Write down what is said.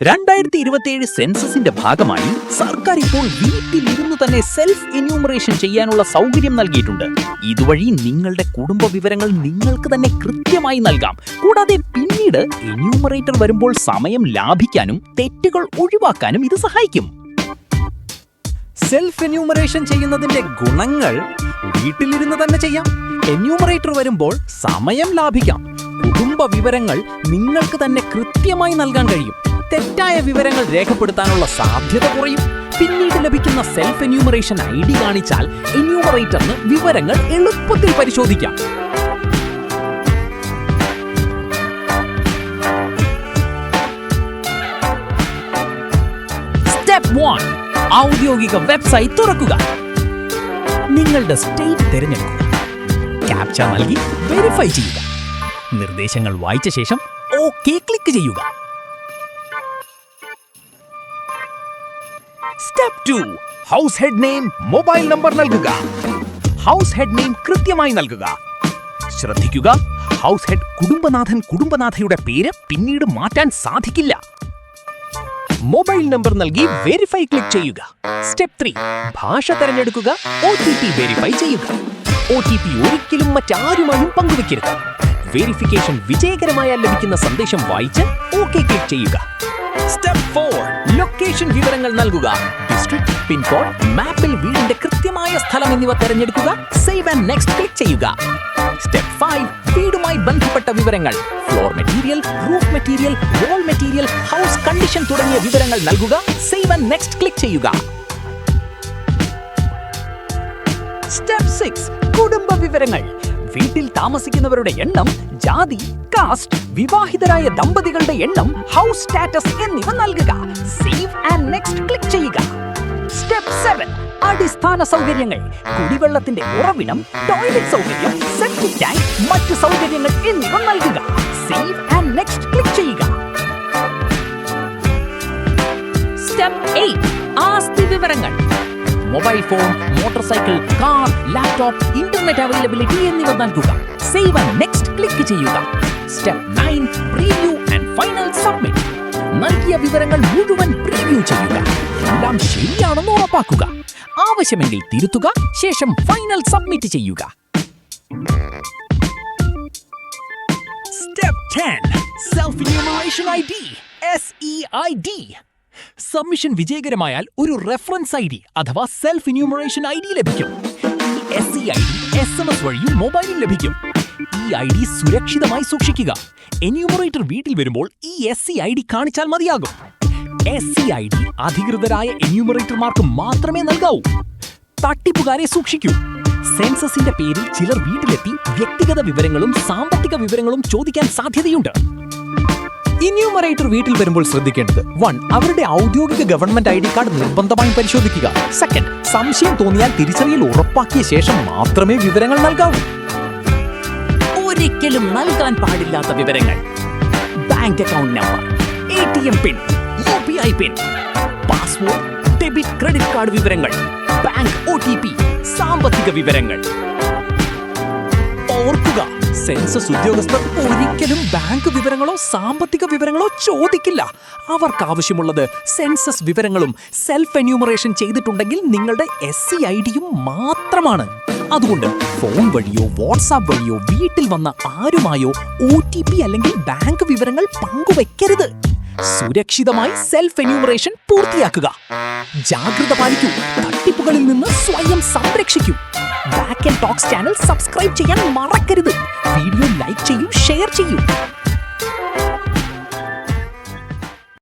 2027 സെൻസസിന്റെ ഭാഗമായി സർക്കാർ ഇപ്പോൾ വീട്ടിലിരുന്ന് തന്നെ സെൽഫ് എന്യൂമറേഷൻ ചെയ്യാനുള്ള സൗകര്യം നൽകിയിട്ടുണ്ട്. ഇതുവഴി നിങ്ങളുടെ കുടുംബ വിവരങ്ങൾ നിങ്ങൾക്ക് തന്നെ കൃത്യമായി നൽകാം. കൂടാതെ പിന്നീട് എന്യൂമറേറ്റർ വരുമ്പോൾ സമയം ലാഭിക്കാനും തെറ്റുകൾ ഒഴിവാക്കാനും ഇത് സഹായിക്കും. സെൽഫ് എന്യൂമറേഷൻ ചെയ്യുന്നതിന്റെ ഗുണങ്ങൾ വീട്ടിലിരുന്ന് തന്നെ ചെയ്യാം. എന്യൂമറേറ്റർ വരുമ്പോൾ സമയം ലാഭിക്കാം. കുടുംബ വിവരങ്ങൾ നിങ്ങൾക്ക് തന്നെ കൃത്യമായി നൽകാൻ കഴിയും. തെറ്റായ വിവരങ്ങൾ രേഖപ്പെടുത്താനുള്ള സാധ്യത കുറയും. പിന്നീട് ലഭിക്കുന്ന സെൽഫ് എന്യൂമറേഷൻ ID കാണിച്ചാൽ എന്യൂമറേറ്ററിന് വിവരങ്ങൾ എളുപ്പത്തിൽ പരിശോധിക്കാം. സ്റ്റെപ്പ് 1. ഔദ്യോഗിക വെബ്സൈറ്റ് തുറക്കുക. നിങ്ങളുടെ സ്റ്റേറ്റ് തിരഞ്ഞെടുക്കുക. ക്യാപ്ച നൽകി വെരിഫൈ ചെയ്യുക. നിർദ്ദേശങ്ങൾ വായിച്ച ശേഷം ഓക്കേ ക്ലിക്ക് ചെയ്യുക. Step 2. House head name, mobile number നൽകുക. ഹൗസ് ഹെഡ് നെയിം കൃത്യമായി നൽകുക. ശ്രദ്ധിക്കുക, ഹൗസ് ഹെഡ് കുടുംബനാഥയുടെ പേര് പിന്നീട് മാറ്റാൻ സാധിക്കില്ല. മൊബൈൽ നമ്പർ നൽകി വെരിഫൈ ക്ലിക്ക് ചെയ്യുക. സ്റ്റെപ്പ് 3. ഭാഷ തിരഞ്ഞെടുക്കുക. OTP വെരിഫൈ ചെയ്യുക. OTP ഒരിക്കലും മറ്റാരുമായും പങ്കുവെക്കരുത്. വെരിഫിക്കേഷൻ വിജയകരമായാൽ ലഭിക്കുന്ന സന്ദേശം വായിച്ച് ഓക്കേ ക്ലിക്ക് ചെയ്യുക. സ്റ്റെപ്പ് 4. ലൊക്കേഷൻ വിവരങ്ങൾ നൽകുക. ഡിസ്ട്രിക്ട്, പിൻകോഡ്, മാപ്പിൽ വീടിന്റെ കൃത്യമായ സ്ഥലം എന്നിവ തിരഞ്ഞെടുക്കുക. സേവ് ആൻഡ് നെക്സ്റ്റ് ക്ലിക്ക് ചെയ്യുക. സ്റ്റെപ്പ് 5. വീടുമായി ബന്ധപ്പെട്ട വിവരങ്ങൾ, ഫ്ലോർ മെറ്റീരിയൽ, റൂഫ് മെറ്റീരിയൽ, വാൾ മെറ്റീരിയൽ, ഹൗസ് കണ്ടീഷൻ തുടങ്ങിയ വിവരങ്ങൾ നൽകുക. സേവ് ആൻഡ് നെക്സ്റ്റ് ക്ലിക്ക് ചെയ്യുക. സ്റ്റെപ്പ് 6. കുടുംബ വിവരങ്ങൾ, വീട്ടിൽ താമസിക്കുന്നവരുടെ എണ്ണം, ജാതി, കാസ്റ്റ്, വിവാഹിതരായ ദമ്പതികളുടെ എണ്ണം, ഹൗസ് സ്റ്റാറ്റസ് എന്നിവ നൽകുക. സേവ് ആൻഡ് നെക്സ്റ്റ് ക്ലിക്ക് ചെയ്യുക. സ്റ്റെപ്പ് 7. അടിസ്ഥാന സൗകര്യങ്ങൾ, കുടിവെള്ളത്തിന്റെ ഉറവിടം, ടോയ്ലറ്റ് സൗകര്യം, സെപ്റ്റിക് ടാങ്ക്, മറ്റ് സൗകര്യങ്ങൾ എന്നിവ നൽകുക. സേവ് ആൻഡ് നെക്സ്റ്റ് ക്ലിക്ക് ചെയ്യുക. സ്റ്റെപ്പ് 8. ആസ്തി വിവരങ്ങൾ, mobile phone, motor cycle, car, laptop, internet availability എന്നിവ നൽകുക. സേവ് ആൻഡ് നെക്സ്റ്റ് ക്ലിക്ക് ചെയ്യുക. Step 9. Preview and final submit, നൽകിയ വിവരങ്ങൾ മുഴുവൻ പ്രീവ്യൂ ചെയ്യുക. എല്ലാം ശരിയാണെന്ന് ഉറപ്പാക്കുക. ആവശ്യമെങ്കിൽ തിരുത്തുക. ശേഷം ഫൈനൽ സബ്മിറ്റ് ചെയ്യുക. Step 10. Self enumeration ID, SEID. Submission വിജയകരമായാൽ ഒരു റെഫറൻസ് ID അഥവാ സെൽഫ് എന്യൂമറേഷൻ ID ലഭിക്കും. ഈ SEID SMS വഴിയും മൊബൈലിൽ ലഭിക്കും. ഈ ID സുരക്ഷിതമായി സൂക്ഷിക്കുക. എന്യൂമറേറ്റർ വീട്ടിൽ വരുമ്പോൾ ഈ SEID കാണിച്ചാൽ മതിയാകും. SEID അധികൃതരായ എന്യൂമറേറ്റർമാർക്ക് മാത്രമേ നൽകാവൂ. തട്ടിപ്പുകാരെ സൂക്ഷിക്കൂ. സെൻസസിന്റെ പേരിൽ ചിലർ വീട്ടിലെത്തി വ്യക്തിഗത വിവരങ്ങളും സാമ്പത്തിക വിവരങ്ങളും ചോദിക്കാൻ സാധ്യതയുണ്ട്. എന്യൂമറേറ്റർ വീട്ടിൽ വരുമ്പോൾ ശ്രദ്ധിക്കേണ്ടത്: 1. അവരുടെ ഔദ്യോഗിക ഗവൺമെന്റ് ID കാർഡ് നിർബന്ധമായും പരിശോധിക്കുക. 2. സംശയം തോന്നിയാൽ തിരിച്ചറിയൽ ഉറപ്പാക്കിയ ശേഷം മാത്രമേ വിവരങ്ങൾ നൽകാവൂ. ഒരിക്കലും നൽകാൻ പാടില്ലാത്ത വിവരങ്ങൾ: ബാങ്ക് അക്കൗണ്ട് നമ്പർ, ATM പിൻ, UPI പിൻ, പാസ്വേഡ്, ഡെബിറ്റ് ക്രെഡിറ്റ് കാർഡ് വിവരങ്ങൾ, ബാങ്ക് OTP, സാമ്പത്തിക വിവരങ്ങൾ. ഓർക്കുക, സെൻസസ് ഉദ്യോഗസ്ഥർ ഒരിക്കലും ബാങ്ക് വിവരങ്ങളോ സാമ്പത്തിക വിവരങ്ങളോ ചോദിക്കില്ല. അവർക്ക് ആവശ്യമുള്ളത് സെൻസസ് വിവരങ്ങളും സെൽഫ് എന്യൂമറേഷൻ ചെയ്തിട്ടുണ്ടെങ്കിൽ നിങ്ങളുടെ SEIDയും മാത്രമാണ്. അതുകൊണ്ട് ഫോൺ വഴിയോ വാട്സാപ്പ് വഴിയോ വീട്ടിൽ വന്ന ആരുമായോ OTP അല്ലെങ്കിൽ ബാങ്ക് വിവരങ്ങൾ പങ്കുവെക്കരുത്. സുരക്ഷിതമായി സെൽഫ് എന്യൂമറേഷൻ പൂർത്തിയാക്കുക. ജാഗ്രത പാലിക്കൂ. തട്ടിപ്പുകളിൽ നിന്ന് സ്വയം സംരക്ഷിക്കൂ. Back and talks channel subscribe ചെയ്യാൻ മറക്കരുത്. വീഡിയോ ലൈക്ക് ചെയ്യൂ, ഷെയർ ചെയ്യൂ.